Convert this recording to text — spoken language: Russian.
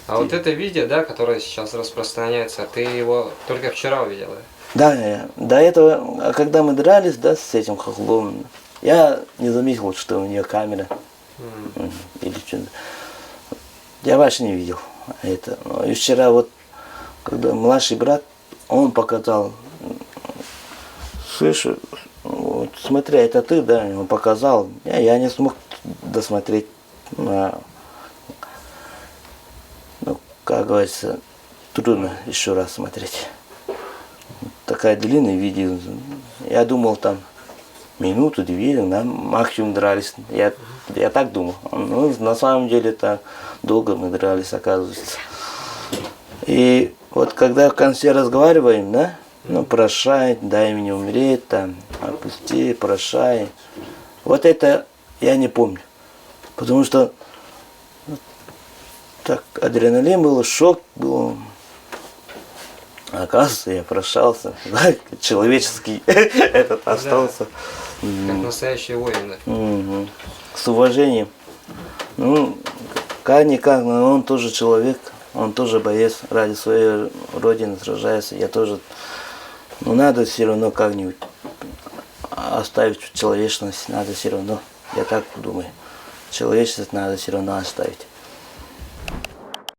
А вот это видео, да, которое сейчас распространяется, ты его только вчера увидел, да? Да, до этого, когда мы дрались, да, с этим хохлом, я не заметил, что у нее камера или что-то. Я вообще не видел это. И вчера вот, когда младший брат, он показал, слышь, вот, смотри, это ты, да, он показал. Я не смог досмотреть на, ну, как говорится, трудно еще раз смотреть. Такая длинная видео. Я думал, там минуту-две, да, максимум дрались. Я так думал. Ну, на самом деле, так долго мы дрались, оказывается. И вот когда в конце разговариваем, да, ну, прощай, дай мне умереть, там, отпусти, прощай. Вот это я не помню. Потому что так адреналин был, шок был. Оказывается, я прощался, да, человеческий этот остался. Как настоящий воин, да? С уважением. Ну, как-никак, но он тоже человек, он тоже боец, ради своей родины сражается. Я тоже, ну, надо все равно как-нибудь оставить человечность, надо все равно, я так думаю, человечность надо все равно оставить.